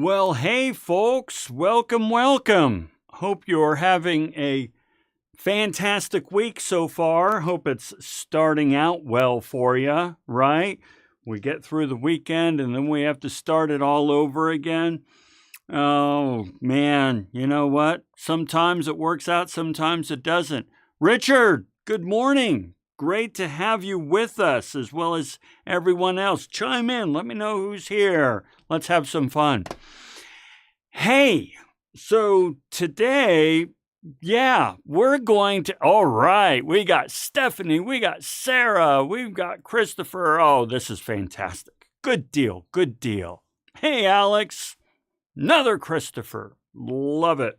Well, hey, folks, welcome, welcome. Hope you're having a fantastic week so far. Hope it's starting out well for you, right? We get through the weekend and then we have to start it all over again. Oh, man, you know what? Sometimes it works out, sometimes it doesn't. Richard, good morning. Great to have you with us as well as everyone else. Chime in. Let me know who's here. Let's have some fun. Hey, so today, we're going to, all right, we got Stephanie, we got Sarah, we've got Christopher. Oh, this is fantastic. Good deal. Good deal. Hey, Alex. Another Christopher. Love it.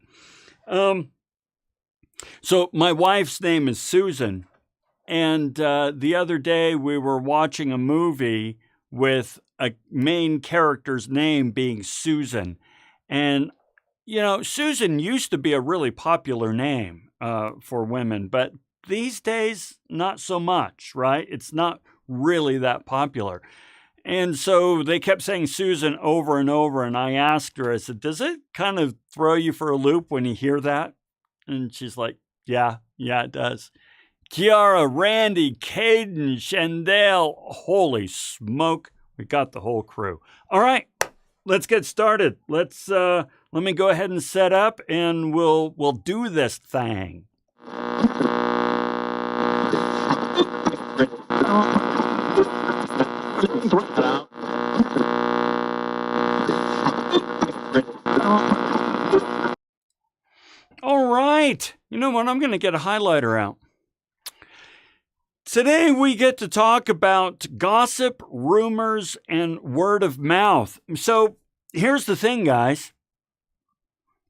So my wife's name is Susan. And the other day we were watching a movie with a main character's name being Susan. And, Susan used to be a really popular name for women, but these days, not so much, right? It's not really that popular. And so they kept saying Susan over and over. And I asked her, I said, does it kind of throw you for a loop when you hear that? And she's like, yeah, it does. Kiara, Randy, Caden, Shandell. Holy smoke. We got the whole crew. All right, let's get started. Let me go ahead and set up and we'll do this thing. All right. You know what? I'm going to get a highlighter out. Today we get to talk about gossip, rumors, and word of mouth. So here's the thing, guys.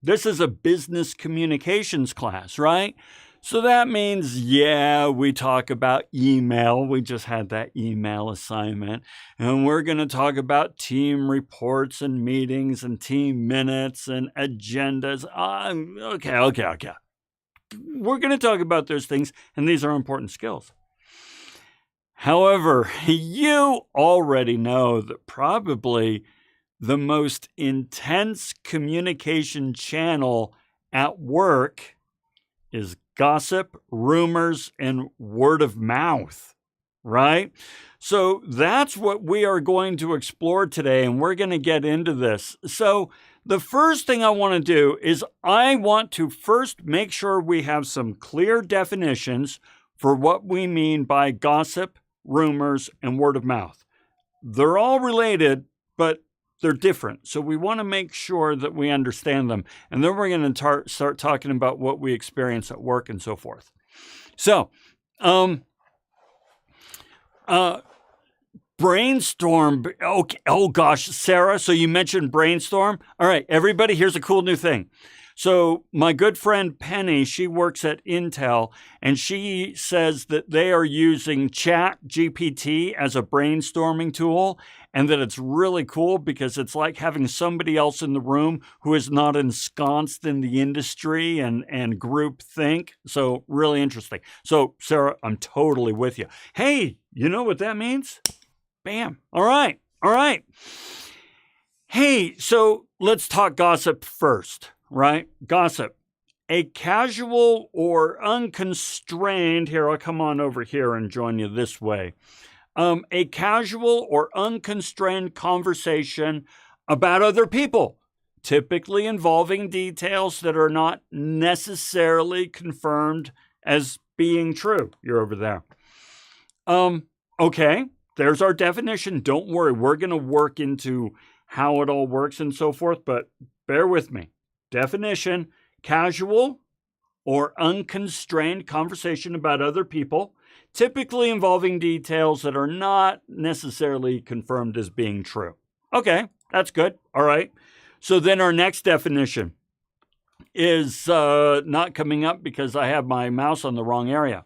This is a business communications class, right? So that means, we talk about email. We just had that email assignment. And we're going to talk about team reports and meetings and team minutes and agendas. Okay. We're going to talk about those things, and these are important skills. However, you already know that probably the most intense communication channel at work is gossip, rumors, and word of mouth, right? So that's what we are going to explore today, and we're going to get into this. So the first thing I want to do is I want to first make sure we have some clear definitions for what we mean by gossip, rumors, and word of mouth. They're all related, but they're different. So we want to make sure that we understand them. And then we're going to start talking about what we experience at work and so forth. So, brainstorm. Okay. Oh gosh, Sarah. So you mentioned brainstorm. All right, everybody, here's a cool new thing. So my good friend Penny, she works at Intel, and she says that they are using ChatGPT as a brainstorming tool, and that it's really cool because it's like having somebody else in the room who is not ensconced in the industry and group think. So really interesting. So Sarah, I'm totally with you. Hey, you know what that means? Bam. All right. Hey, so let's talk gossip first. Right? Gossip. A casual or unconstrained, here, I'll come on over here and join you this way. A casual or unconstrained conversation about other people, typically involving details that are not necessarily confirmed as being true. You're over there. Okay, there's our definition. Don't worry, we're going to work into how it all works and so forth, but bear with me. Definition: casual or unconstrained conversation about other people, typically involving details that are not necessarily confirmed as being true. Okay, that's good. All right. So then our next definition is not coming up because I have my mouse on the wrong area.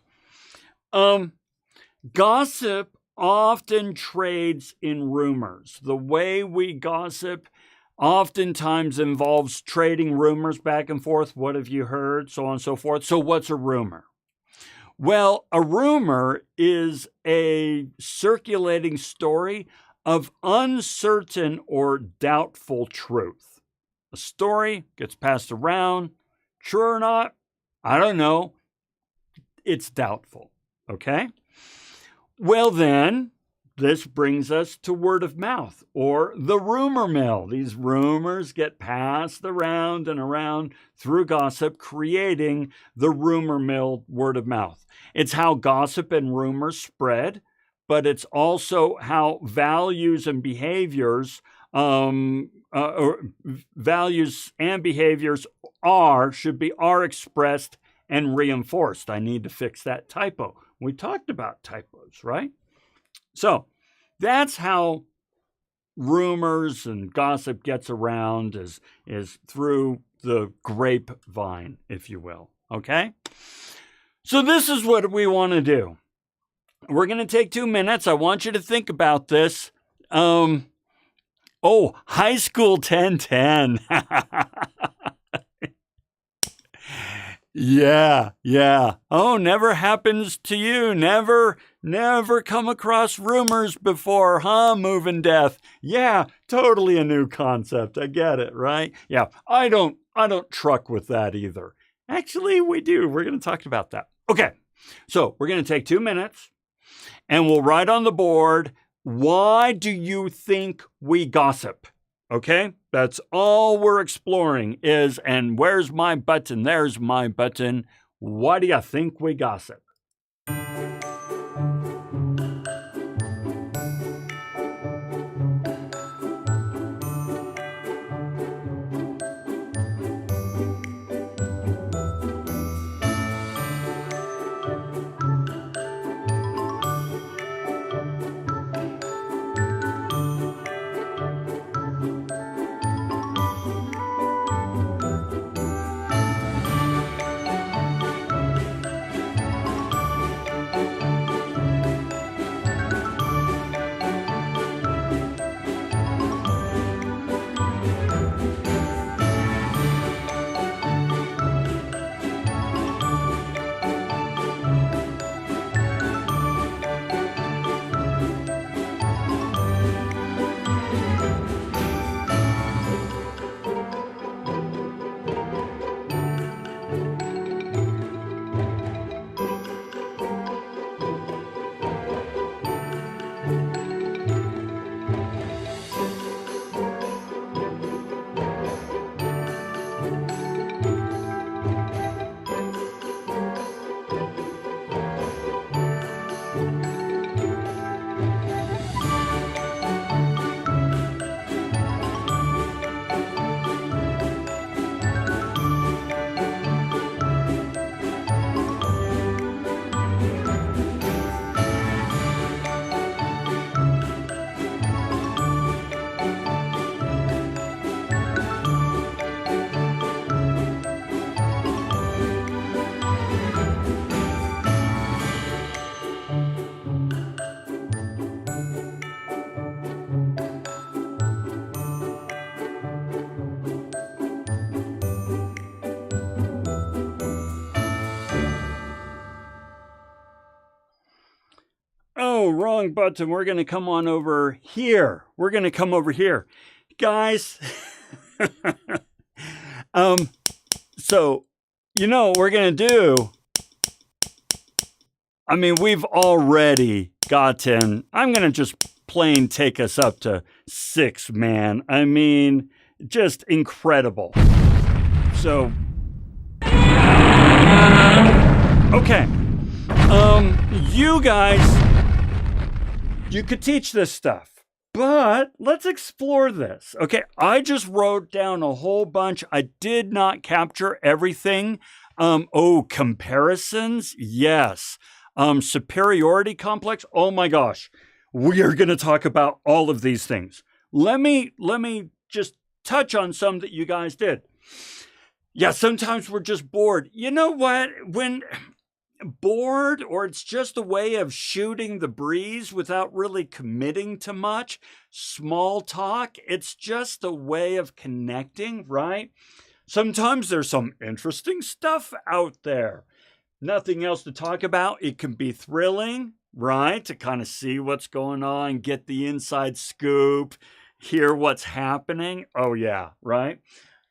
Gossip often trades in rumors. The way we gossip oftentimes involves trading rumors back and forth. What have you heard? So on and so forth. So what's a rumor? Well, a rumor is a circulating story of uncertain or doubtful truth. A story gets passed around. True or not? I don't know. It's doubtful. Okay? Well then, this brings us to word of mouth, or the rumor mill. These rumors get passed around and around through gossip, creating the rumor mill, word of mouth. It's how gossip and rumors spread, but it's also how values and behaviors are expressed and reinforced. I need to fix that typo. We talked about typos, right? So that's how rumors and gossip gets around is through the grapevine, if you will. Okay? So this is what we want to do. We're going to take 2 minutes. I want you to think about this. High school 1010. Yeah. Oh, never happens to you. Never come across rumors before, huh? Moving death. Yeah, totally a new concept. I get it, right? Yeah, I don't truck with that either. Actually, we do. We're going to talk about that. Okay, so we're going to take 2 minutes and we'll write on the board, why do you think we gossip? Okay, that's all we're exploring is, and where's my button? There's my button. Why do you think we gossip? Oh, wrong button. We're going to come on over here. We're going to come over here. Guys, so, you know what we're going to do? I mean, we've already gotten, I'm going to just plain take us up to 6, man. I mean, just incredible. So, okay. You guys, you could teach this stuff, but let's explore this. Okay, I just wrote down a whole bunch. I did not capture everything. Comparisons, yes. Superiority complex, oh my gosh. We are going to talk about all of these things. Let me just touch on some that you guys did. Yeah, sometimes we're just bored. You know what? When bored, or it's just a way of shooting the breeze without really committing to much, small talk, it's just a way of connecting, right? Sometimes there's some interesting stuff out there. Nothing else to talk about. It can be thrilling, right? To kind of see what's going on, get the inside scoop, hear what's happening. Oh yeah, right?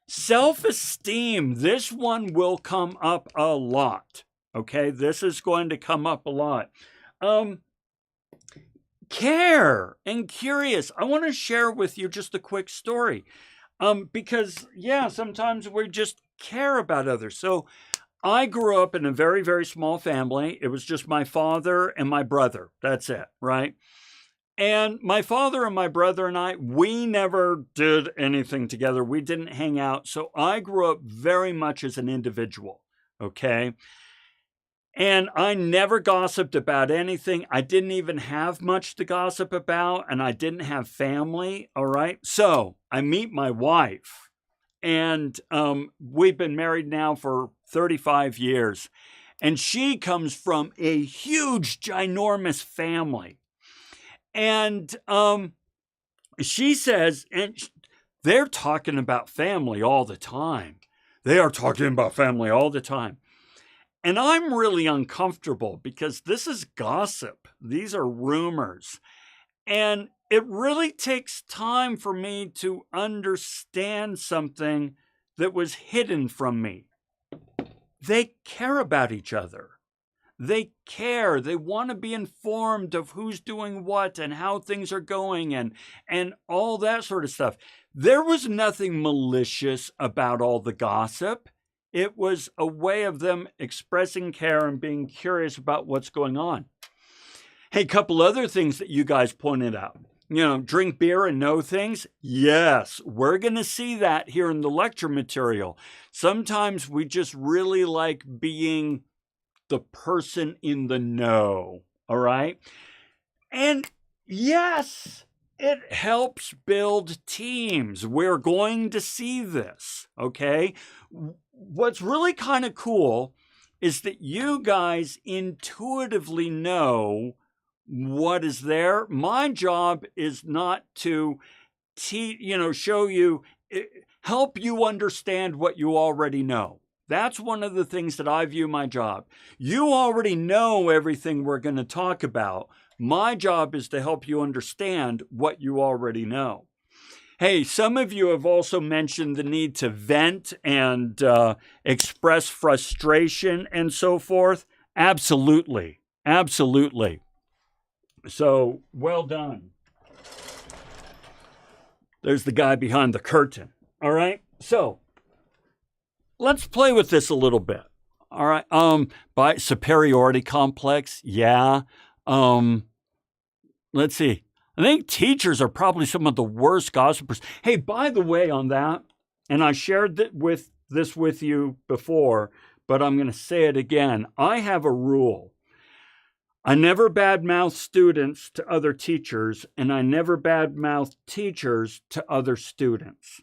Self-esteem. This one will come up a lot. Okay, this is going to come up a lot. Care and curious. I want to share with you just a quick story. Because, yeah, sometimes we just care about others. So I grew up in a very, very small family. It was just my father and my brother. That's it, right? And my father and my brother and I, we never did anything together. We didn't hang out. So I grew up very much as an individual, okay? And I never gossiped about anything. I didn't even have much to gossip about, and I didn't have family, all right? So I meet my wife, and we've been married now for 35 years. And she comes from a huge, ginormous family. And she says, and they're talking about family all the time. They are talking about family all the time. And I'm really uncomfortable because this is gossip. These are rumors. And it really takes time for me to understand something that was hidden from me. They care about each other. They care. They want to be informed of who's doing what and how things are going and all that sort of stuff. There was nothing malicious about all the gossip. It was a way of them expressing care and being curious about what's going on. Hey, a couple other things that you guys pointed out. Drink beer and know things. Yes, we're going to see that here in the lecture material. Sometimes we just really like being the person in the know, all right? And yes, it helps build teams. We're going to see this, okay? What's really kind of cool is that you guys intuitively know what is there. My job is not to show you, help you understand what you already know. That's one of the things that I view my job. You already know everything we're going to talk about. My job is to help you understand what you already know. Hey, some of you have also mentioned the need to vent and express frustration and so forth. Absolutely. Absolutely. So, well done. There's the guy behind the curtain. All right. So, let's play with this a little bit. All right. By superiority complex. Yeah. Let's see. I think teachers are probably some of the worst gossipers. Hey, by the way, on that, and I shared this with you before, but I'm going to say it again. I have a rule. I never badmouth students to other teachers, and I never badmouth teachers to other students.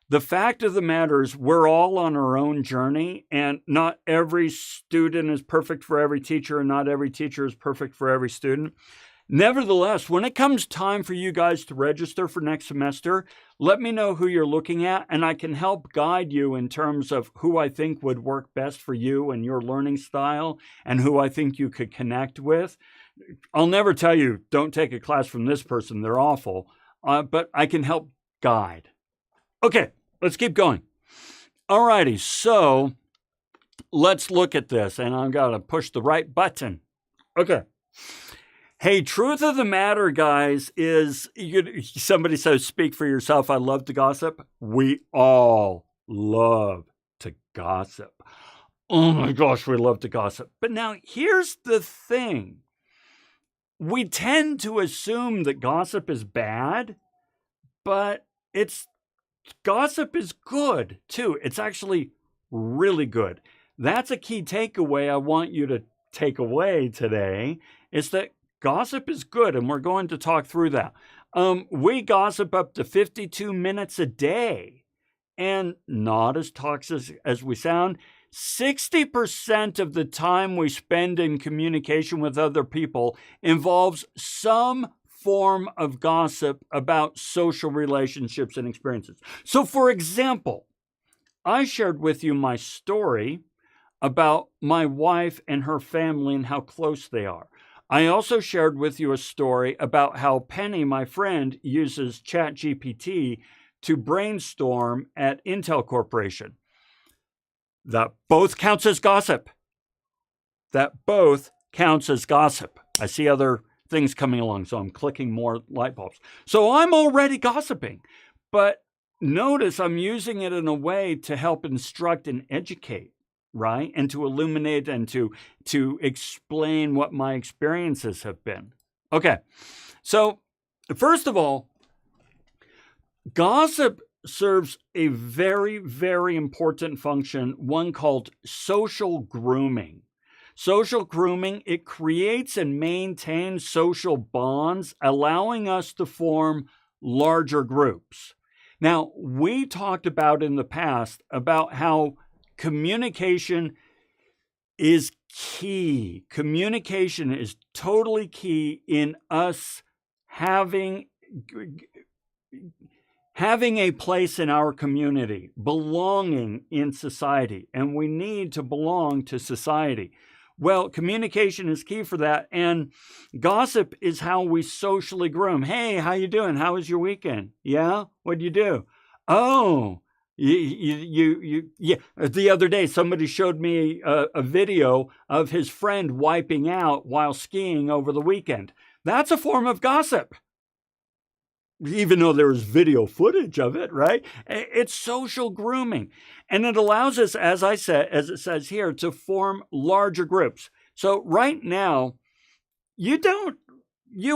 The fact of the matter is we're all on our own journey, and not every student is perfect for every teacher, and not every teacher is perfect for every student. Nevertheless, when it comes time for you guys to register for next semester, let me know who you're looking at, and I can help guide you in terms of who I think would work best for you and your learning style, and who I think you could connect with. I'll never tell you, don't take a class from this person, they're awful, but I can help guide. Okay, let's keep going. All righty, so let's look at this, and I've got to push the right button. Okay. Hey, truth of the matter, guys, is somebody says, speak for yourself. I love to gossip. We all love to gossip. Oh my gosh, we love to gossip. But now here's the thing. We tend to assume that gossip is bad, but gossip is good too. It's actually really good. That's a key takeaway I want you to take away today, is that gossip is good, and we're going to talk through that. We gossip up to 52 minutes a day, and not as toxic as we sound. 60% of the time we spend in communication with other people involves some form of gossip about social relationships and experiences. So, for example, I shared with you my story about my wife and her family and how close they are. I also shared with you a story about how Penny, my friend, uses ChatGPT to brainstorm at Intel Corporation. That both counts as gossip. That both counts as gossip. I see other things coming along, so I'm clicking more light bulbs. So I'm already gossiping, but notice I'm using it in a way to help instruct and educate, right? And to illuminate and to explain what my experiences have been. Okay, so first of all, gossip serves a very, very important function, one called social grooming. Social grooming, it creates and maintains social bonds, allowing us to form larger groups. Now, we talked about in the past about how communication is key. Communication is totally key in us having a place in our community, belonging in society, and we need to belong to society. Well, communication is key for that, and gossip is how we socially groom. Hey, how you doing? How was your weekend? Yeah? What'd you do? Oh, yeah. The other day, somebody showed me a video of his friend wiping out while skiing over the weekend. That's a form of gossip. Even though there was video footage of it, right? It's social grooming. And it allows us, as I said, as it says here, to form larger groups. So right now, you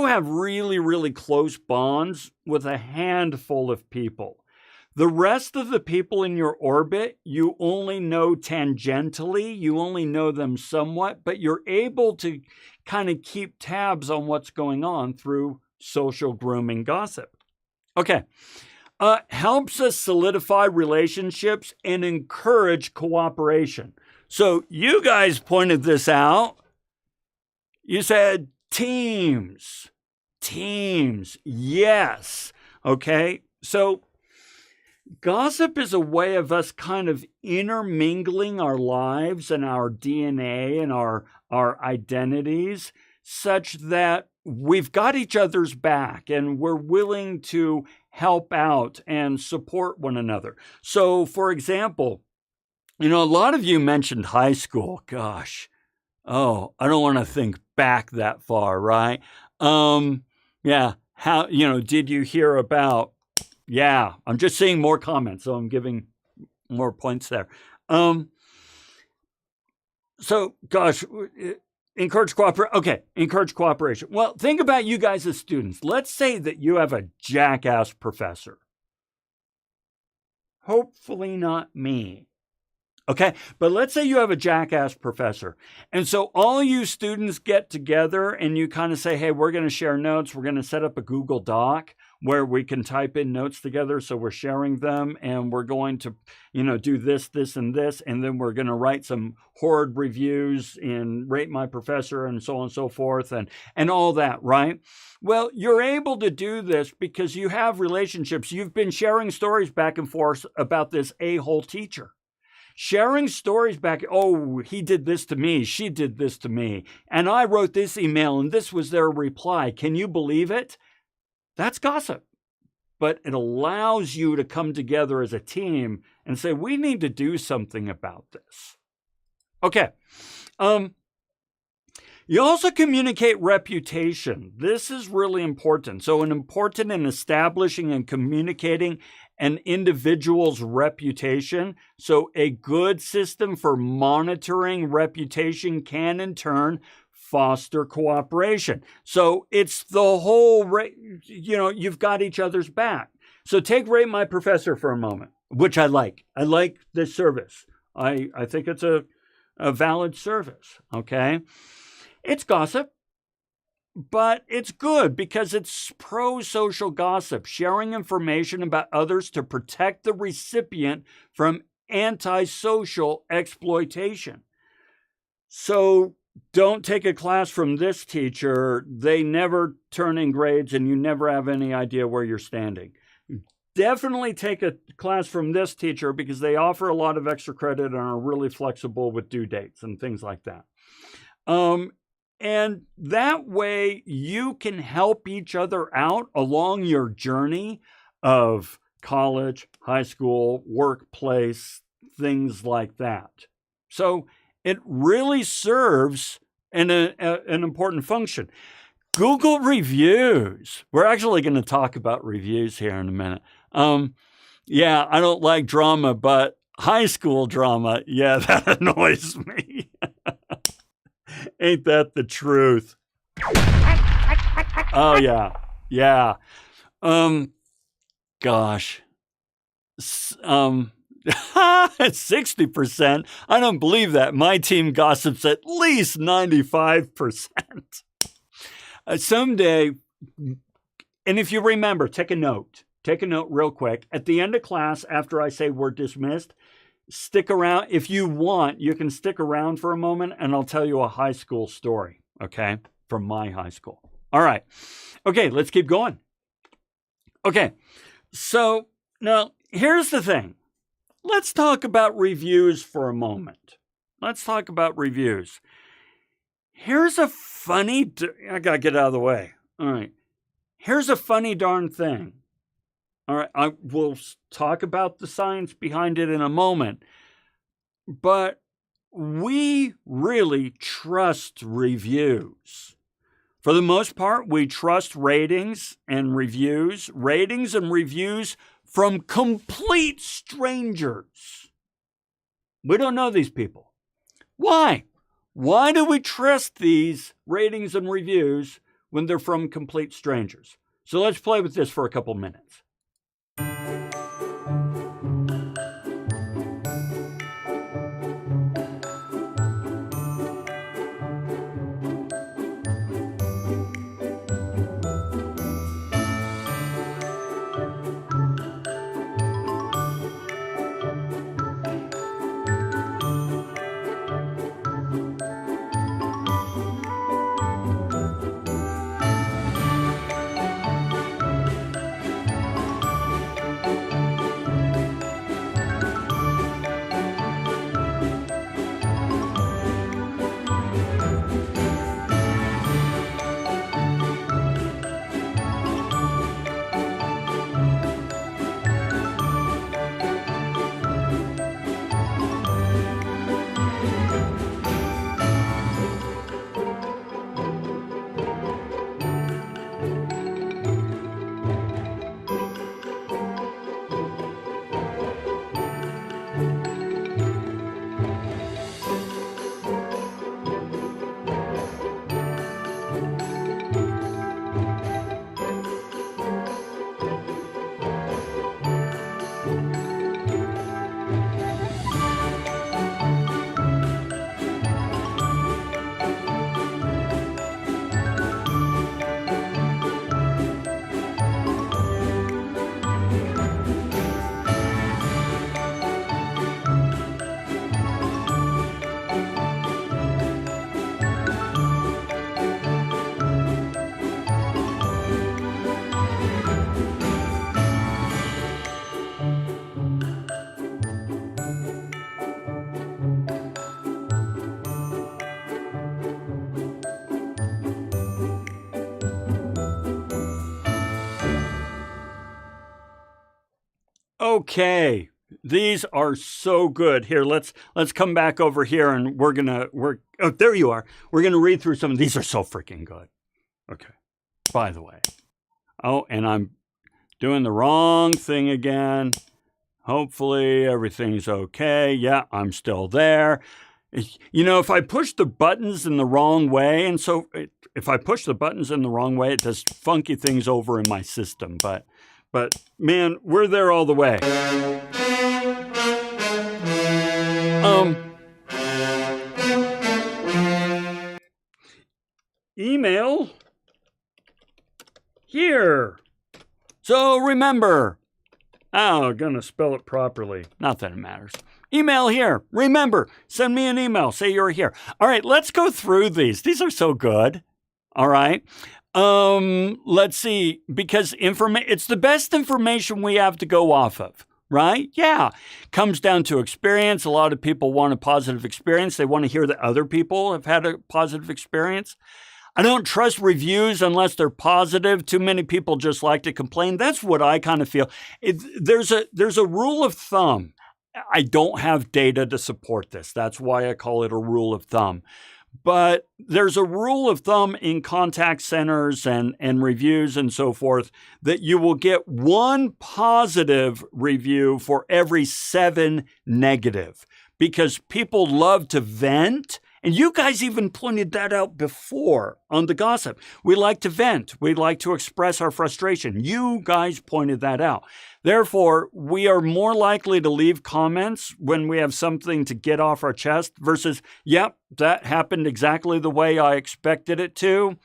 have really, really close bonds with a handful of people. The rest of the people in your orbit, you only know tangentially, you only know them somewhat, but you're able to kind of keep tabs on what's going on through social grooming gossip. Okay. Helps us solidify relationships and encourage cooperation. So you guys pointed this out. You said teams. Teams. Yes. Okay. So gossip is a way of us kind of intermingling our lives and our DNA and our identities such that we've got each other's back and we're willing to help out and support one another. So, for example, a lot of you mentioned high school. Gosh, I don't want to think back that far, right? Yeah, how, did you hear about, yeah, I'm just seeing more comments, so I'm giving more points there. So, gosh, encourage cooperation. Okay, encourage cooperation. Well, think about you guys as students. Let's say that you have a jackass professor. Hopefully not me. Okay, but let's say you have a jackass professor. And so all you students get together and you kind of say, hey, we're going to share notes. We're going to set up a Google Doc where we can type in notes together. So we're sharing them and we're going to, do this, this, and this. And then we're going to write some horrid reviews in Rate My Professor and so on and so forth and all that, right? Well, you're able to do this because you have relationships. You've been sharing stories back and forth about this a-hole teacher. Sharing stories back, oh, he did this to me, she did this to me, and I wrote this email and this was their reply. Can you believe it? That's gossip. But it allows you to come together as a team and say, we need to do something about this. Okay. You also communicate reputation. This is really important. So important in establishing and communicating an individual's reputation. So a good system for monitoring reputation can in turn foster cooperation. So it's the whole, you've got each other's back. So take Rate My Professor for a moment, which I like. I like this service. I think it's a valid service, okay? It's gossip, but it's good because it's pro-social gossip, sharing information about others to protect the recipient from antisocial exploitation. So don't take a class from this teacher. They never turn in grades and you never have any idea where you're standing. Definitely take a class from this teacher because they offer a lot of extra credit and are really flexible with due dates and things like that. And that way you can help each other out along your journey of college, high school, workplace, things like that. So it really serves an important function. Google reviews. We're actually going to talk about reviews here in a minute. Yeah, I don't like drama, but high school drama, yeah, that annoys me. Ain't that the truth? Oh, yeah. Yeah. Gosh. 60%? I don't believe that. My team gossips at least 95%. Someday, and if you remember, take a note. Take a note real quick. At the end of class, after I say we're dismissed, stick around. If you want, you can stick around for a moment and I'll tell you a high school story, okay, from my high school. All right. Okay, let's keep going. Okay, so now here's the thing. Let's talk about reviews for a moment. Let's talk about reviews. Here's a funny, I gotta get out of the way. All right. Here's a funny darn thing. All right, I will talk about the science behind it in a moment. But we really trust reviews. For the most part, we trust ratings and reviews from complete strangers. We don't know these people. Why? Why do we trust these ratings and reviews when they're from complete strangers? So let's play with this for a couple minutes. Okay, these are so good. Here, let's come back over here and oh, there you are. We're gonna read through some of these. Are so freaking good. Okay, by the way. Oh, and I'm doing the wrong thing again. Hopefully everything's okay. Yeah, I'm still there. You know, if I push the buttons in the wrong way, and so if I push the buttons in the wrong way, it does funky things over in my system. But man, we're there all the way. Email here. So remember, I'm gonna spell it properly. Not that it matters. Email here. Remember, send me an email. Say you're here. All right, let's go through these. These are so good. All right. Let's see, because it's the best information we have to go off of, right? Yeah. Comes down to experience. A lot of people want a positive experience. They want to hear that other people have had a positive experience. I don't trust reviews unless they're positive. Too many people just like to complain. That's what I kind of feel. There's a rule of thumb. I don't have data to support this. That's why I call it a rule of thumb. But there's a rule of thumb in contact centers and reviews and so forth that you will get one positive review for every 7 negative, because people love to vent And you guys even pointed that out before on the gossip. We like to vent. We like to express our frustration. You guys pointed that out. Therefore, we are more likely to leave comments when we have something to get off our chest versus, yep, that happened exactly the way I expected it to.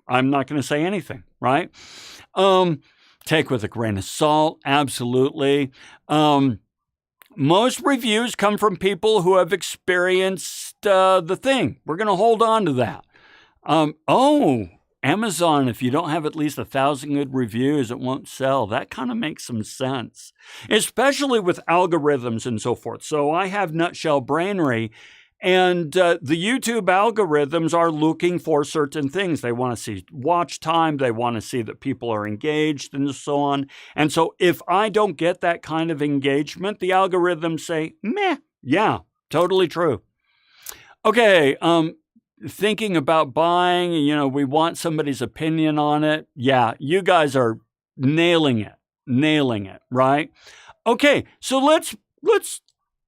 I'm not going to say anything, right? Take with a grain of salt, absolutely. Most reviews come from people who have experienced the thing. We're going to hold on to that. Amazon, if you don't have at least 1,000 good reviews, it won't sell. That kind of makes some sense, especially with algorithms and so forth. So I have Nutshell Brainery, and the YouTube algorithms are looking for certain things. They want to see watch time. They want to see that people are engaged and so on. And so if I don't get that kind of engagement, the algorithms say, meh, yeah, totally true. Okay, thinking about buying, we want somebody's opinion on it. Yeah, you guys are nailing it, right? Okay, so let's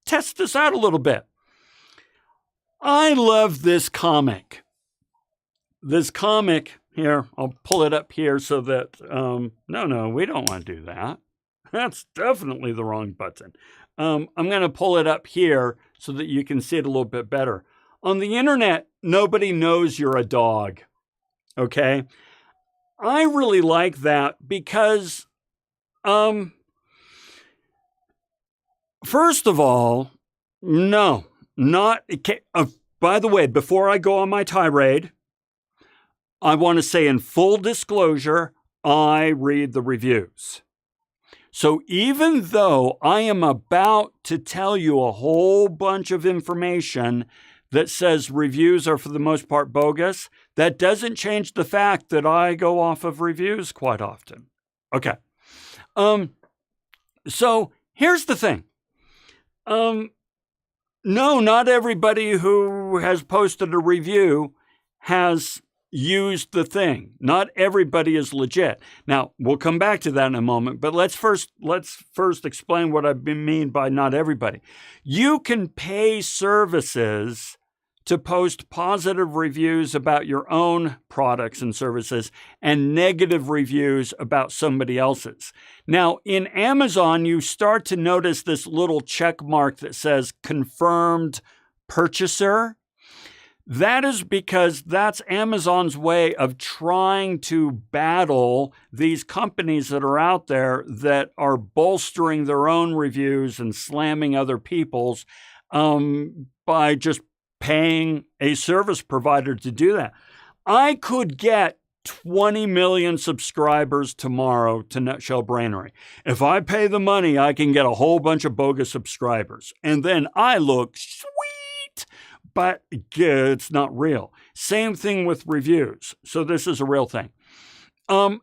test this out a little bit. I love this comic. This comic here, I'll pull it up here so that, no, we don't want to do that. That's definitely the wrong button. I'm going to pull it up here so that you can see it a little bit better. On the internet, nobody knows you're a dog, okay? I really like that because, first of all, no. By the way, before I go on my tirade, I want to say in full disclosure, I read the reviews. So even though I am about to tell you a whole bunch of information that says reviews are for the most part bogus, that doesn't change the fact that I go off of reviews quite often. Okay. So here's the thing. No, not everybody who has posted a review has used the thing. Not everybody is legit. Now, we'll come back to that in a moment, but let's first explain what I mean by not everybody. You can pay services to post positive reviews about your own products and services and negative reviews about somebody else's. Now, in Amazon, you start to notice this little check mark that says confirmed purchaser. That is because that's Amazon's way of trying to battle these companies that are out there that are bolstering their own reviews and slamming other people's by just paying a service provider to do that. I could get 20 million subscribers tomorrow to Nutshell Brainery. If I pay the money, I can get a whole bunch of bogus subscribers. And then I look sweet, but it's not real. Same thing with reviews. So this is a real thing.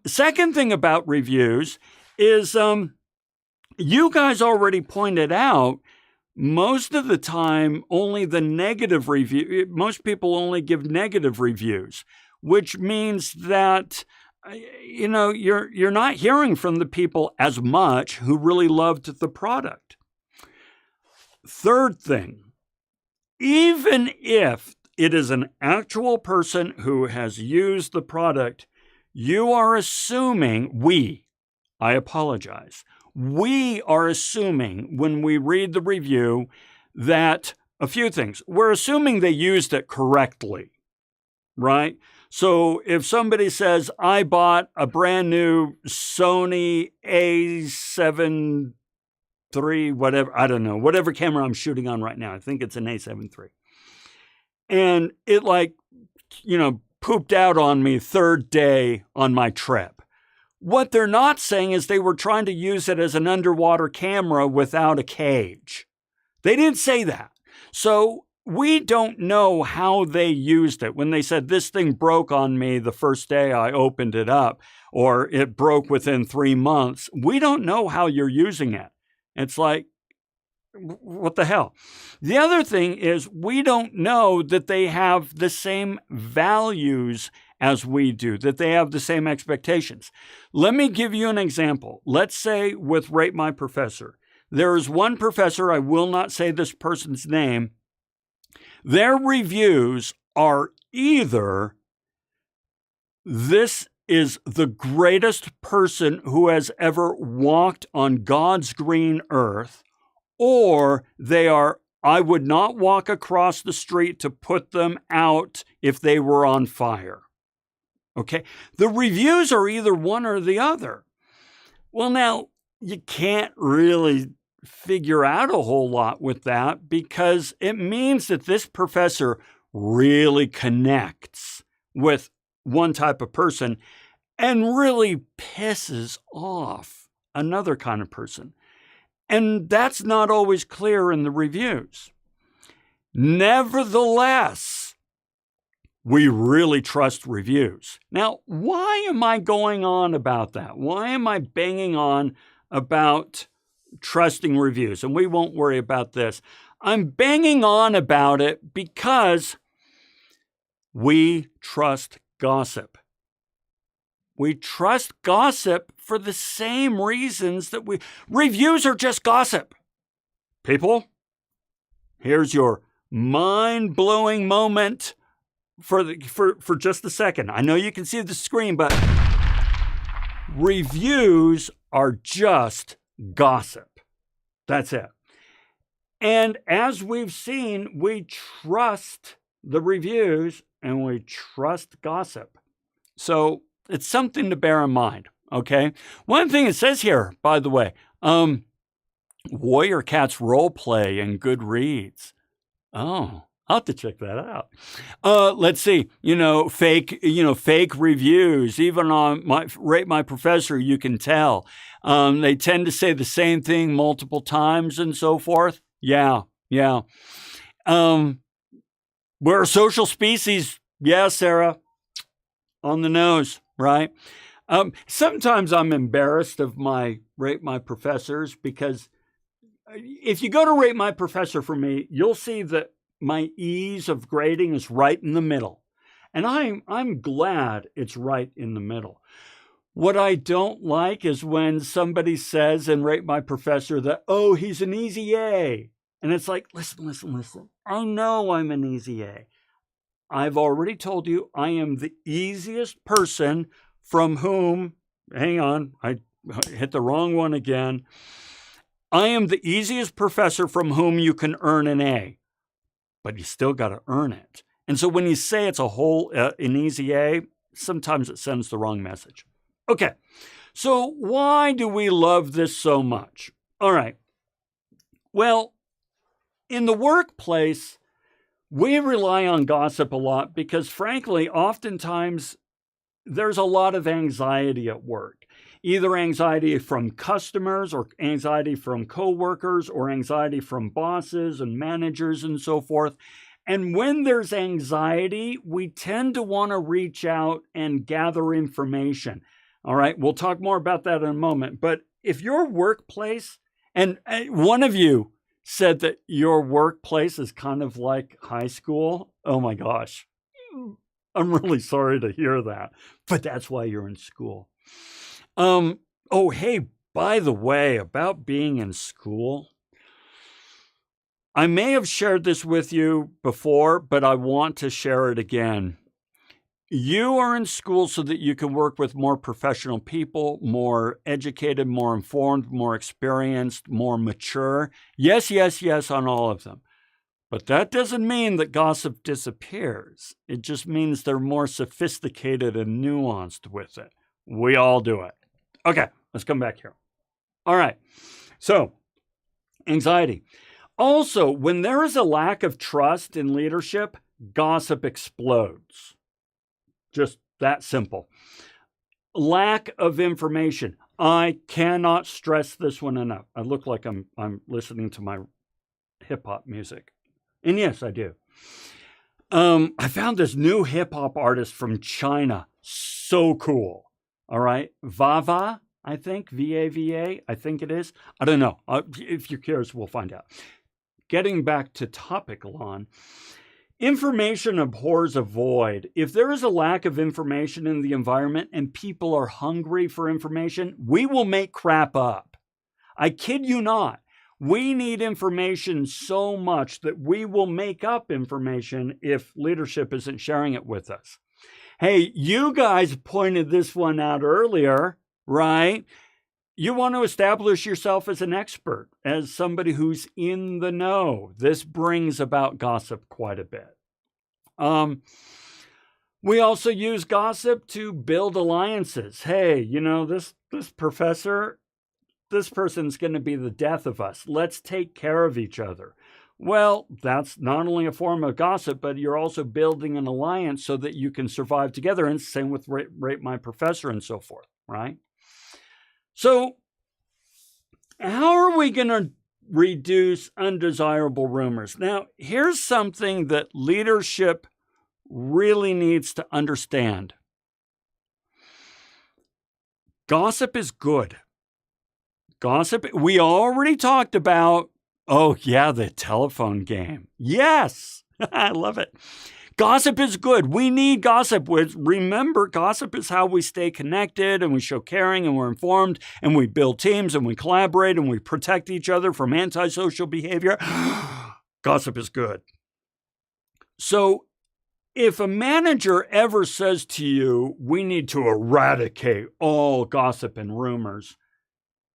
Second thing about reviews is you guys already pointed out most of the time, only the negative review, most people only give negative reviews, which means that, you're not hearing from the people as much who really loved the product. Third thing, even if it is an actual person who has used the product, you are assuming, we are assuming when we read the review that a few things. We're assuming they used it correctly, right? So if somebody says, I bought a brand new Sony A7 III, whatever, I don't know, whatever camera I'm shooting on right now. I think it's an A7 III. And it pooped out on me third day on my trip. What they're not saying is they were trying to use it as an underwater camera without a cage. They didn't say that. So we don't know how they used it. When they said this thing broke on me the first day I opened it up, or it broke within 3 months, we don't know how you're using it. It's like, what the hell? The other thing is we don't know that they have the same values as we do, that they have the same expectations. Let me give you an example. Let's say with Rate My Professor. There is one professor, I will not say this person's name, Their reviews are either, this is the greatest person who has ever walked on God's green earth, or they are, I would not walk across the street to put them out if they were on fire. Okay? The reviews are either one or the other. Well, now, you can't really figure out a whole lot with that because it means that this professor really connects with one type of person and really pisses off another kind of person. And that's not always clear in the reviews. Nevertheless, we really trust reviews. Now, why am I going on about that? Why am I banging on about trusting reviews? And we won't worry about this. I'm banging on about it because we trust gossip. We trust gossip for the same reasons that reviews are just gossip. People, here's your mind-blowing moment for just a second. I know you can see the screen, but reviews are just gossip. That's it. And as we've seen, we trust the reviews and we trust gossip. So it's something to bear in mind, okay? One thing it says here, by the way, Warrior Cat's role play and Goodreads. Oh, I'll have to check that out. Let's see, fake reviews. Even on Rate My Professor, you can tell. They tend to say the same thing multiple times and so forth. Yeah. We're a social species. Yeah, Sarah. On the nose, right? Sometimes I'm embarrassed of my Rate My Professors because if you go to Rate My Professor for me, you'll see that my ease of grading is right in the middle. And I'm glad it's right in the middle. What I don't like is when somebody says in Rate My Professor that, oh, he's an easy A. And it's like, listen. I know I'm an easy A. I've already told you I am the easiest person from whom, hang on, I hit the wrong one again. I am the easiest professor from whom you can earn an A, but you still got to earn it. And so when you say it's an easy A, sometimes it sends the wrong message. Okay, so why do we love this so much? All right, well, in the workplace, we rely on gossip a lot because, frankly, oftentimes there's a lot of anxiety at work. Either anxiety from customers or anxiety from coworkers or anxiety from bosses and managers and so forth. And when there's anxiety, we tend to want to reach out and gather information. All right, we'll talk more about that in a moment. But if your workplace, and one of you said that your workplace is kind of like high school. Oh my gosh. I'm really sorry to hear that, but that's why you're in school. Hey, by the way, about being in school, I may have shared this with you before, but I want to share it again. You are in school so that you can work with more professional people, more educated, more informed, more experienced, more mature. Yes, on all of them. But that doesn't mean that gossip disappears. It just means they're more sophisticated and nuanced with it. We all do it. Okay, let's come back here. All right, so anxiety. Also, when there is a lack of trust in leadership, gossip explodes. Just that simple. Lack of information. I cannot stress this one enough. I look like I'm listening to my hip hop music. And yes, I do. I found this new hip hop artist from China. So cool. All right. Vava, I think. V-A-V-A, I think it is. I don't know. If you're curious, we'll find out. Getting back to topic, Lon. Information abhors a void. If there is a lack of information in the environment and people are hungry for information, we will make crap up. I kid you not. We need information so much that we will make up information if leadership isn't sharing it with us. Hey, you guys pointed this one out earlier, right? You want to establish yourself as an expert, as somebody who's in the know. This brings about gossip quite a bit. We also use gossip to build alliances. Hey, this professor, this person's going to be the death of us. Let's take care of each other. Well, that's not only a form of gossip, but you're also building an alliance so that you can survive together. And same with rate my professor and so forth, right? So how are we going to reduce undesirable rumors? Now, here's something that leadership really needs to understand. Gossip is good. Gossip, we already talked about, the telephone game. Yes, I love it. Gossip is good. We need gossip. Remember, gossip is how we stay connected and we show caring and we're informed and we build teams and we collaborate and we protect each other from antisocial behavior. Gossip is good. So if a manager ever says to you, we need to eradicate all gossip and rumors,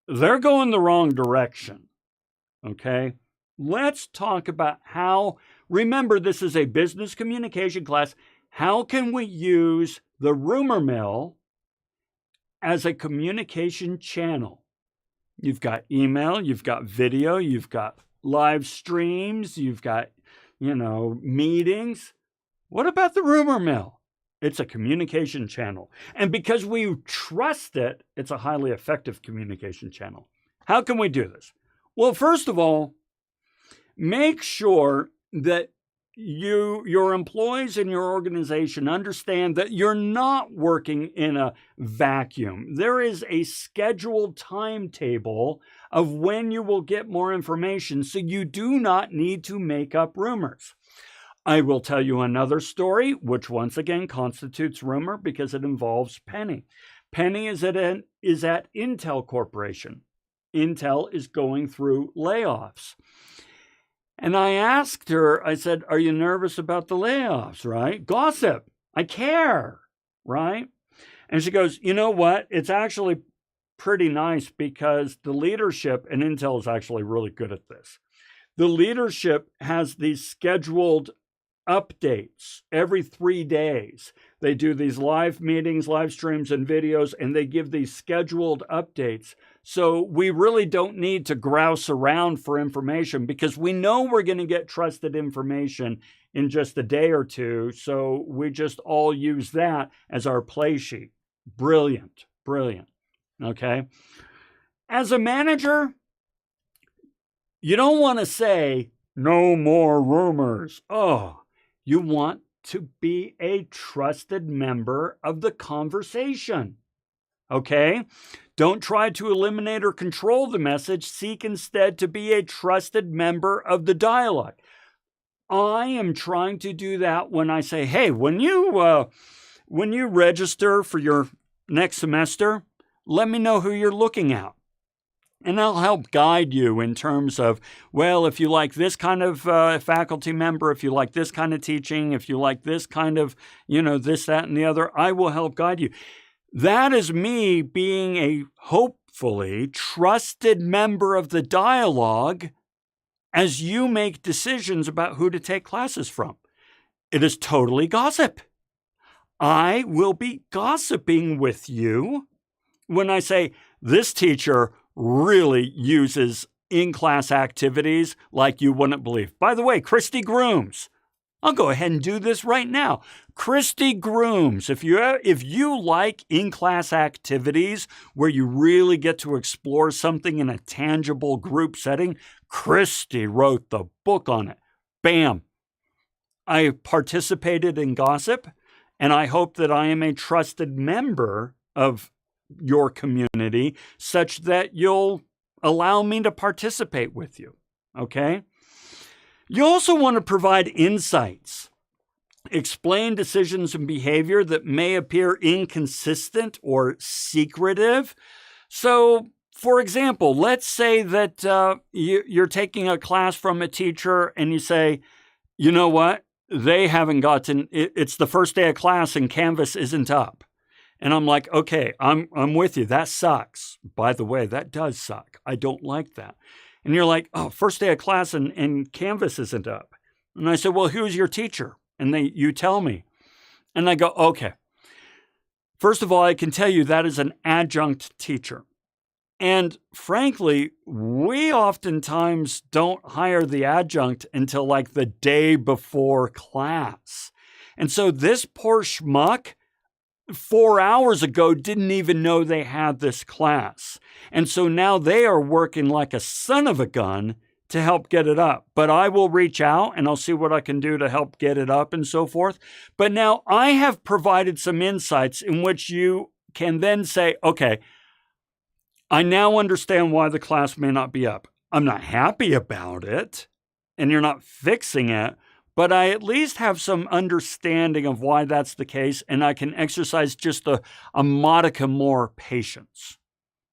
they're going the wrong direction, okay? Let's talk about how, remember, this is a business communication class. How can we use the rumor mill as a communication channel? You've got email, you've got video, you've got live streams, you've got, meetings. What about the rumor mill? It's a communication channel. And because we trust it, it's a highly effective communication channel. How can we do this? Well, first of all, make sure that your employees in your organization understand that you're not working in a vacuum. There is a scheduled timetable of when you will get more information, so you do not need to make up rumors. I will tell you another story, which once again constitutes rumor because it involves Penny. Penny is at Intel Corporation. Intel is going through layoffs. And I asked her, I said, are you nervous about the layoffs, right? Gossip. I care, right? And she goes, you know what? It's actually pretty nice because the leadership, and Intel is actually really good at this. The leadership has these scheduled updates every 3 days. They do these live meetings, live streams, and videos, and they give these scheduled updates. So we really don't need to grouse around for information because we know we're going to get trusted information in just a day or two. So we just all use that as our play sheet. Brilliant, brilliant. Okay. As a manager, you don't want to say, no more rumors. You want to be a trusted member of the conversation, okay? Don't try to eliminate or control the message. Seek instead to be a trusted member of the dialogue. I am trying to do that when I say, hey, when you register for your next semester, let me know who you're looking at. And I'll help guide you in terms of, well, if you like this kind of faculty member, if you like this kind of teaching, if you like this kind of, this, that, and the other, I will help guide you. That is me being a hopefully trusted member of the dialogue as you make decisions about who to take classes from. It is totally gossip. I will be gossiping with you when I say this teacher really uses in-class activities like you wouldn't believe. By the way, Christy Grooms. I'll go ahead and do this right now. Christy Grooms. If you like in-class activities where you really get to explore something in a tangible group setting, Christy wrote the book on it. Bam. I participated in gossip, and I hope that I am a trusted member of your community such that you'll allow me to participate with you, okay? You also want to provide insights. Explain decisions and behavior that may appear inconsistent or secretive. So For example, let's say that you're taking a class from a teacher and you say, you know what? They haven't gotten, it's the first day of class and Canvas isn't up. And I'm like, okay, I'm with you. That sucks. By the way, that does suck. I don't like that. And you're like, oh, first day of class and Canvas isn't up. And I said, well, who's your teacher? And you tell me. And I go, okay. First of all, I can tell you that is an adjunct teacher. And frankly, we oftentimes don't hire the adjunct until like the day before class. And so this poor schmuck 4 hours ago didn't even know they had this class. And so now they are working like a son of a gun to help get it up. But I will reach out and I'll see what I can do to help get it up and so forth. But now I have provided some insights in which you can then say, okay, I now understand why the class may not be up. I'm not happy about it, and you're not fixing it, but I at least have some understanding of why that's the case, and I can exercise just a modicum more patience.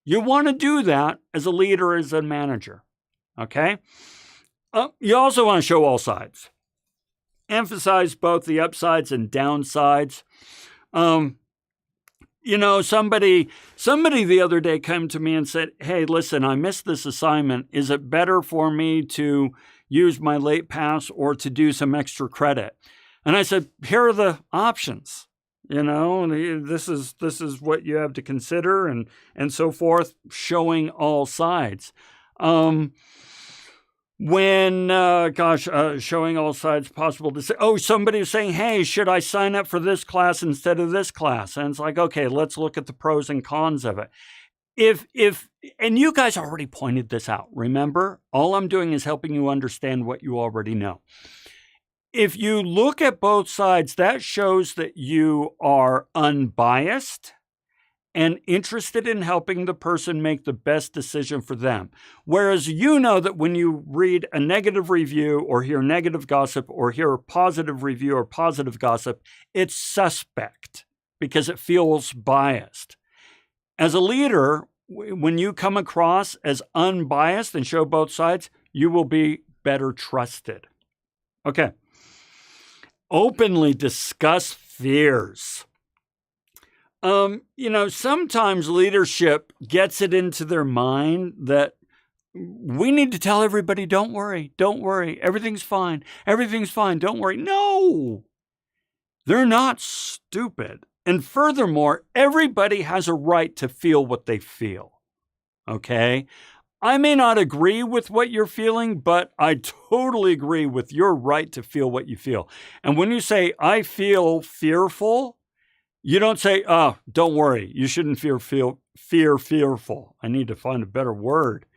You want to do that as a leader, as a manager, okay? You also want to show all sides. Emphasize both the upsides and downsides. You know, somebody the other day came to me and said, hey, listen, I missed this assignment. Is it better for me to use my late pass or to do some extra credit? And I said, here are the options. You know, this is what you have to consider and so forth, showing all sides. Showing all sides possible to say, oh, somebody was saying, hey, should I sign up for this class instead of this class? And it's like, okay, let's look at the pros and cons of it. And you guys already pointed this out. Remember, all I'm doing is helping you understand what you already know. If you look at both sides, that shows that you are unbiased and interested in helping the person make the best decision for them. Whereas you know that when you read a negative review or hear negative gossip or hear a positive review or positive gossip, it's suspect because it feels biased. As a leader, when you come across as unbiased and show both sides, you will be better trusted. Okay. Openly discuss fears. Sometimes leadership gets it into their mind that we need to tell everybody, don't worry, everything's fine, don't worry. No, they're not stupid. And furthermore, everybody has a right to feel what they feel, okay? I may not agree with what you're feeling, but I totally agree with your right to feel what you feel. And when you say, I feel fearful, you don't say, oh, don't worry. You shouldn't fearful. I need to find a better word.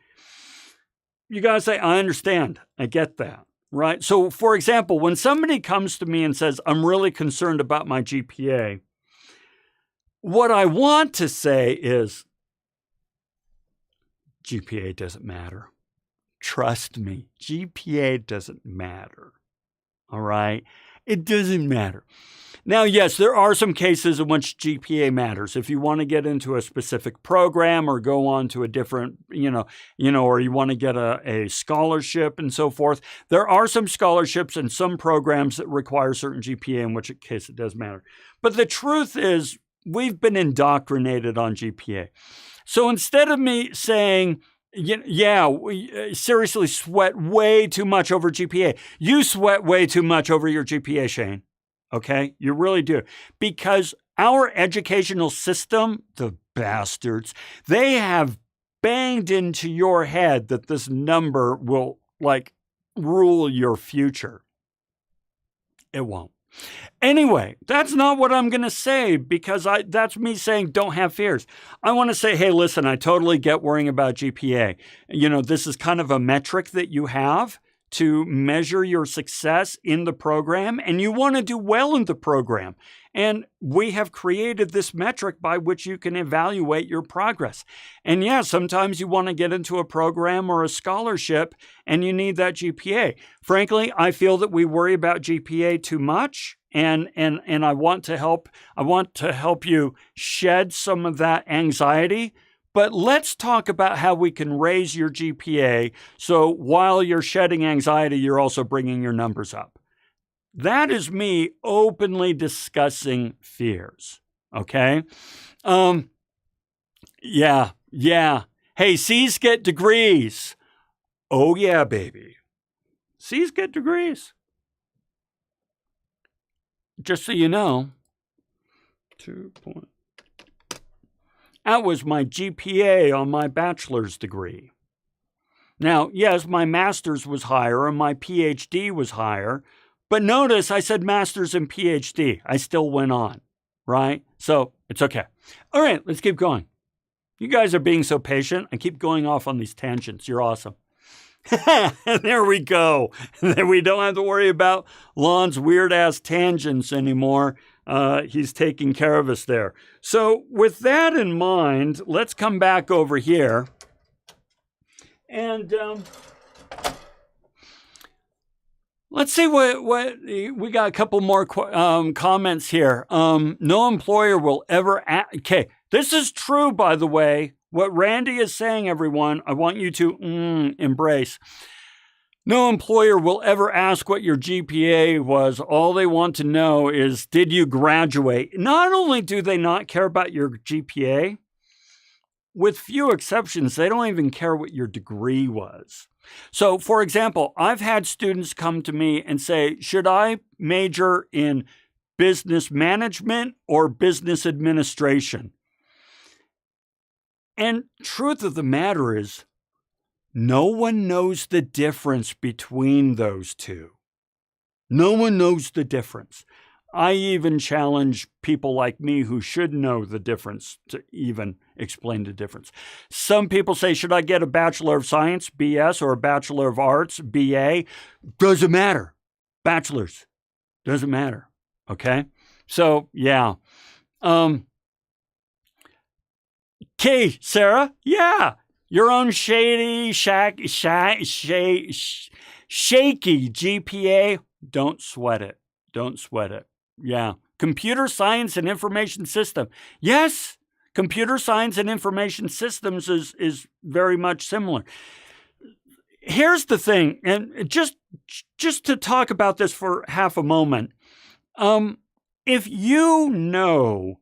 You got to say, I understand. I get that, right? So, for example, when somebody comes to me and says, I'm really concerned about my GPA, what I want to say is, GPA doesn't matter. Trust me, GPA doesn't matter. All right? It doesn't matter. Now, yes, there are some cases in which GPA matters. If you want to get into a specific program or go on to a different, or you want to get a scholarship and so forth, there are some scholarships and some programs that require certain GPA, in which case it does matter. But the truth is, we've been indoctrinated on GPA. So instead of me saying, seriously sweat way too much over GPA, you sweat way too much over your GPA, Shane. Okay, you really do. Because our educational system, the bastards, they have banged into your head that this number will rule your future. It won't. Anyway, that's not what I'm going to say because that's me saying don't have fears. I want to say, hey, listen, I totally get worrying about GPA. This is kind of a metric that you have to measure your success in the program, and you want to do well in the program. And we have created this metric by which you can evaluate your progress. And yeah, sometimes you want to get into a program or a scholarship and you need that GPA. Frankly, I feel that we worry about GPA too much. And I want to help you shed some of that anxiety But let's talk about how we can raise your GPA so while you're shedding anxiety, you're also bringing your numbers up. That is me openly discussing fears, okay? Yeah. Hey, C's get degrees. Oh, yeah, baby. C's get degrees. Just so you know, 2 point. That was my GPA on my bachelor's degree. Now, yes, my master's was higher and my PhD was higher, but notice I said master's and PhD. I still went on, right? So it's okay. All right, let's keep going. You guys are being so patient. I keep going off on these tangents. You're awesome. There we go. We don't have to worry about Lon's weird-ass tangents anymore. He's taking care of us there. So with that in mind, let's come back over here. And let's see what we got a couple more comments here. No employer will ever... Okay, this is true, by the way. What Randy is saying, everyone, I want you to embrace. No employer will ever ask what your GPA was. All they want to know is, did you graduate? Not only do they not care about your GPA, with few exceptions, they don't even care what your degree was. So, for example, I've had students come to me and say, should I major in business management or business administration? And truth of the matter is, no one knows the difference between those two. No one knows the difference. I even challenge people like me who should know the difference to even explain the difference. Some people say, should I get a Bachelor of Science, BS, or a Bachelor of Arts, BA? Doesn't matter. Bachelor's. Doesn't matter. Okay? So, yeah. Okay, Sarah? Yeah. Your own shaky GPA, don't sweat it. Don't sweat it. Yeah. Computer science and information system. Yes, computer science and information systems is very much similar. Here's the thing, and just to talk about this for half a moment. If you know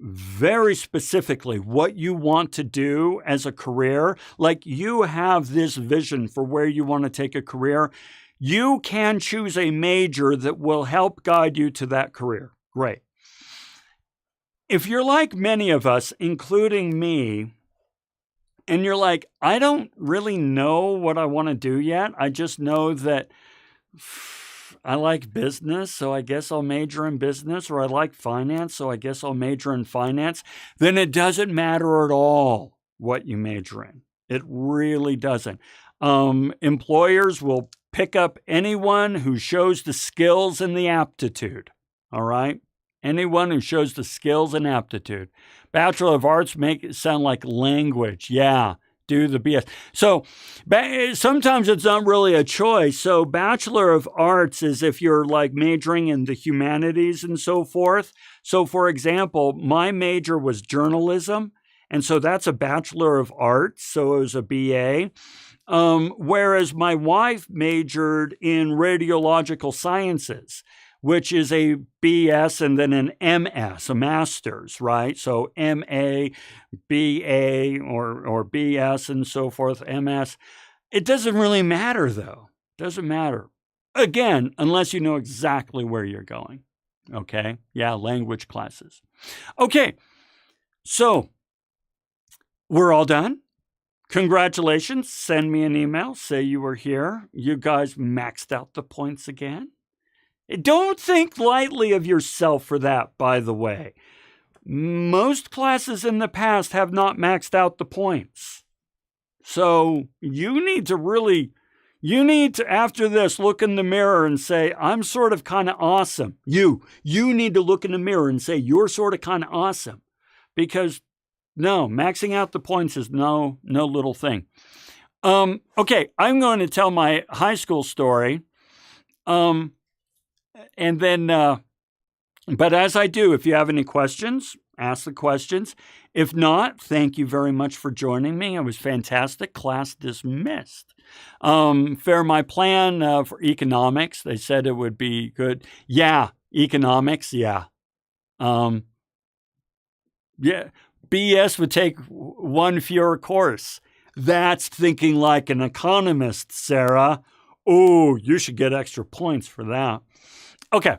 very specifically what you want to do as a career, like you have this vision for where you want to take a career, you can choose a major that will help guide you to that career. Great. If you're like many of us, including me, and you're like, I don't really know what I want to do yet. I just know that I like business, so I guess I'll major in business, or I like finance, so I guess I'll major in finance. Then it doesn't matter at all what you major in. It really doesn't. Employers will pick up anyone who shows the skills and the aptitude. All right? Anyone who shows the skills and aptitude. Bachelor of Arts make it sound like language. Yeah. Do the BS. So sometimes it's not really a choice. So Bachelor of Arts is if you're like majoring in the humanities and so forth. So for example, my major was journalism. And so that's a Bachelor of Arts. So it was a BA. Whereas my wife majored in radiological sciences, which is a BS and then an MS, a master's, right? So MA, BA, or BS and so forth, MS. It doesn't really matter, though. Doesn't matter. Again, unless you know exactly where you're going. Okay? Yeah, language classes. Okay, so we're all done. Congratulations. Send me an email. Say you were here. You guys maxed out the points again. Don't think lightly of yourself for that, by the way. Most classes in the past have not maxed out the points. So you need to, after this, look in the mirror and say, I'm sort of kind of awesome. You need to look in the mirror and say, you're sort of kind of awesome. Because, no, maxing out the points is no little thing. Okay, I'm going to tell my high school story. And then, but as I do, if you have any questions, ask the questions. If not, thank you very much for joining me. It was fantastic. Class dismissed. Fair my plan for economics. They said it would be good. Yeah, economics, yeah. Yeah, BS would take one fewer course. That's thinking like an economist, Sarah. Oh, you should get extra points for that. Okay,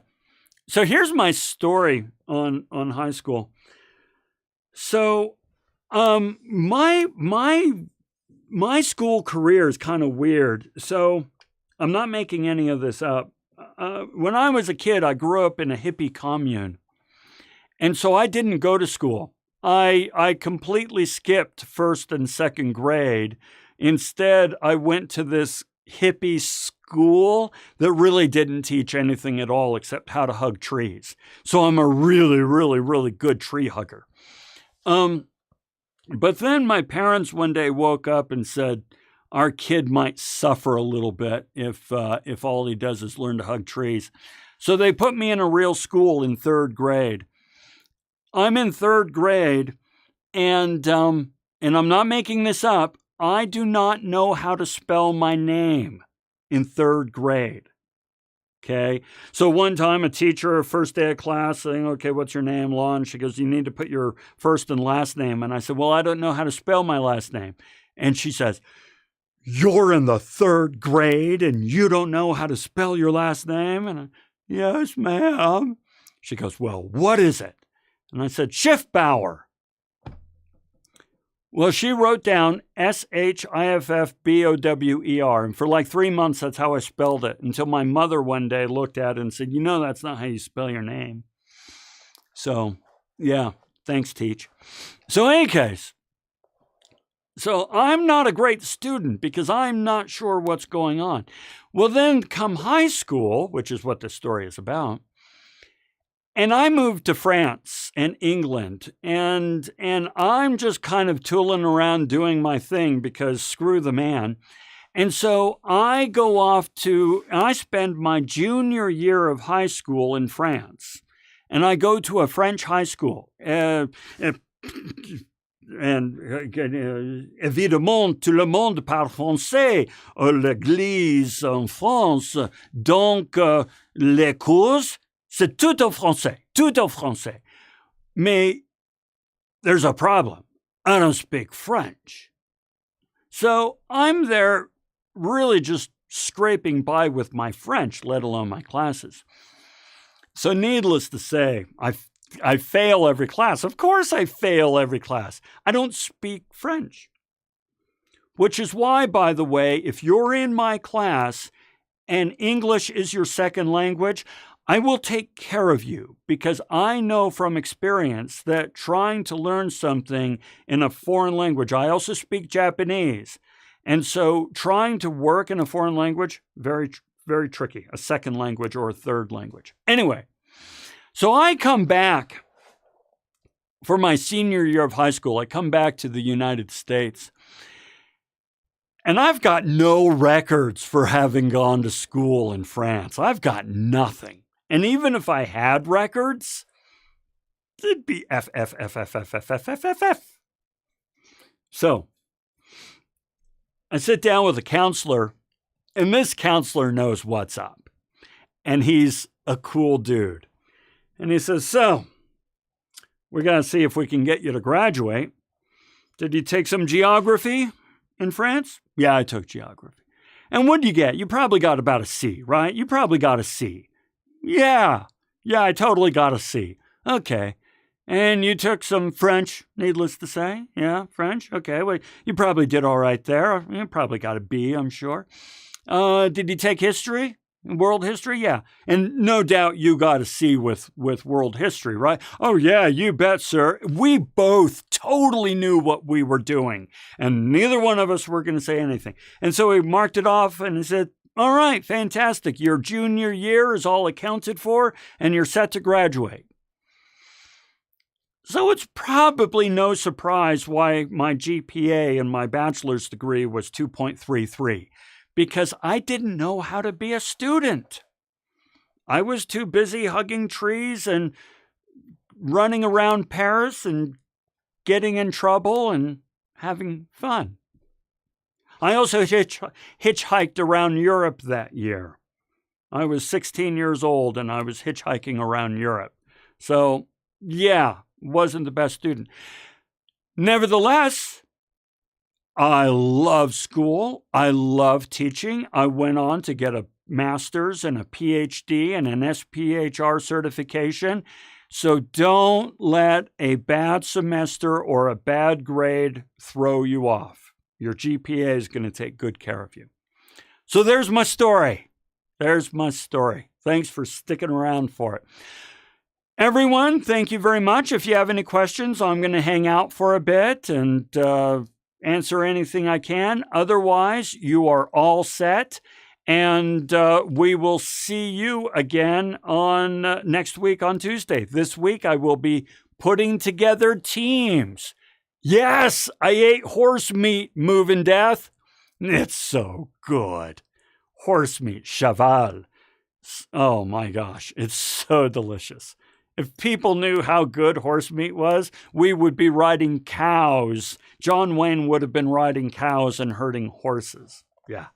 so here's my story on high school. So, my school career is kind of weird. So, I'm not making any of this up. When I was a kid, I grew up in a hippie commune. And so I didn't go to school. I completely skipped first and second grade. Instead, I went to this hippie school that really didn't teach anything at all except how to hug trees. So I'm a really, really, really good tree hugger. But then my parents one day woke up and said, our kid might suffer a little bit if all he does is learn to hug trees. So they put me in a real school in third grade. I'm in third grade, and I'm not making this up. I do not know how to spell my name in third grade. Okay. So one time a teacher, first day of class, saying, okay, what's your name, Lon? She goes, you need to put your first and last name. And I said, well, I don't know how to spell my last name. And she says, you're in the third grade and you don't know how to spell your last name? And I, yes, ma'am. She goes, well, what is it? And I said, SCHIFFBAUER. Well, she wrote down SCHIFFBAUER. And for like 3 months, that's how I spelled it, until my mother one day looked at it and said, you know, that's not how you spell your name. So, yeah, thanks, teach. So in any case, so I'm not a great student because I'm not sure what's going on. Well, then come high school, which is what this story is about, and I moved to France and England, and I'm just kind of tooling around doing my thing because screw the man. And so I go off I spend my junior year of high school in France, and I go to a French high school. And évidemment, tout le monde parle français, l'église en France, donc les cours, c'est tout en français. Mais there's a problem. I don't speak French. So I'm there really just scraping by with my French, let alone my classes. So needless to say, I fail every class. Of course I fail every class. I don't speak French. Which is why, by the way, if you're in my class and English is your second language, I will take care of you, because I know from experience that trying to learn something in a foreign language, I also speak Japanese, and so trying to work in a foreign language, very, very tricky, a second language or a third language. Anyway, so I come back for my senior year of high school. I come back to the United States, and I've got no records for having gone to school in France. I've got nothing. And even if I had records, it'd be F. So I sit down with a counselor, and this counselor knows what's up. And he's a cool dude. And he says, so we're going to see if we can get you to graduate. Did you take some geography in France? Yeah, I took geography. And what did you get? You probably got about a C, right? You probably got a C. Yeah, I totally got a C. Okay. And you took some French, needless to say. Yeah, French. Okay, well, you probably did all right there. You probably got a B, I'm sure. Did you take history? World history? Yeah. And no doubt you got a C with world history, right? Oh, yeah, you bet, sir. We both totally knew what we were doing, and neither one of us were going to say anything. And so he marked it off, and he said, all right, fantastic. Your junior year is all accounted for, and you're set to graduate. So it's probably no surprise why my GPA in my bachelor's degree was 2.33, because I didn't know how to be a student. I was too busy hugging trees and running around Paris and getting in trouble and having fun. I also hitchhiked around Europe that year. I was 16 years old and I was hitchhiking around Europe. So, yeah, wasn't the best student. Nevertheless, I love school. I love teaching. I went on to get a master's and a PhD and an SPHR certification. So don't let a bad semester or a bad grade throw you off. Your GPA is going to take good care of you. So there's my story. There's my story. Thanks for sticking around for it. Everyone, thank you very much. If you have any questions, I'm going to hang out for a bit and answer anything I can. Otherwise, you are all set. And we will see you again on next week on Tuesday. This week, I will be putting together teams. Yes, I ate horse meat, Moving Death. It's so good. Horse meat, cheval. Oh my gosh, it's so delicious. If people knew how good horse meat was, we would be riding cows. John Wayne would have been riding cows and herding horses. Yeah.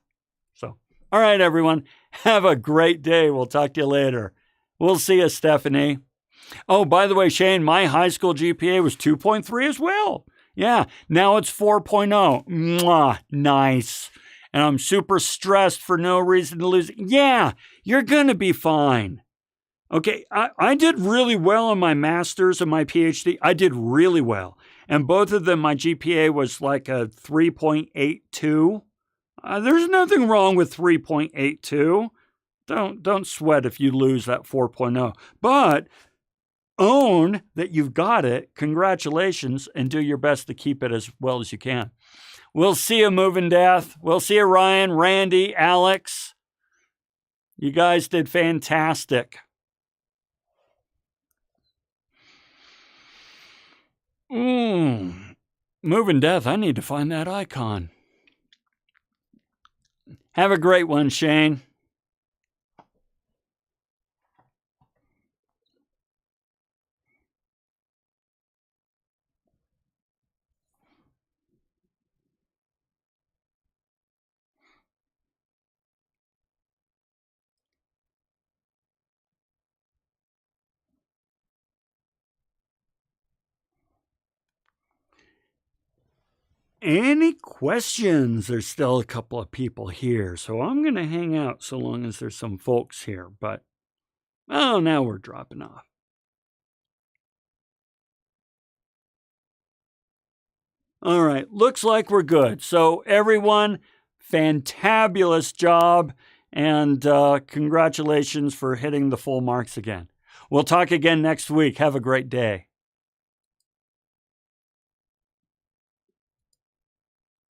So, all right, everyone. Have a great day. We'll talk to you later. We'll see you, Stephanie. Oh, by the way, Shane, my high school GPA was 2.3 as well. Yeah, now it's 4.0. Mwah, nice. And I'm super stressed for no reason to lose. Yeah, you're going to be fine. Okay, I did really well on my master's and my PhD. I did really well. And both of them, my GPA was like a 3.82. There's nothing wrong with 3.82. Don't sweat if you lose that 4.0. But own that you've got it. Congratulations, and do your best to keep it as well as you can. We'll see you, Moving Death. We'll see you, Ryan, Randy, Alex. You guys did fantastic. Moving Death, I need to find that icon. Have a great one, Shane. Any questions? There's still a couple of people here, so I'm going to hang out so long as there's some folks here. But, oh, now we're dropping off. All right, looks like we're good. So, everyone, fantabulous job, and congratulations for hitting the full marks again. We'll talk again next week. Have a great day.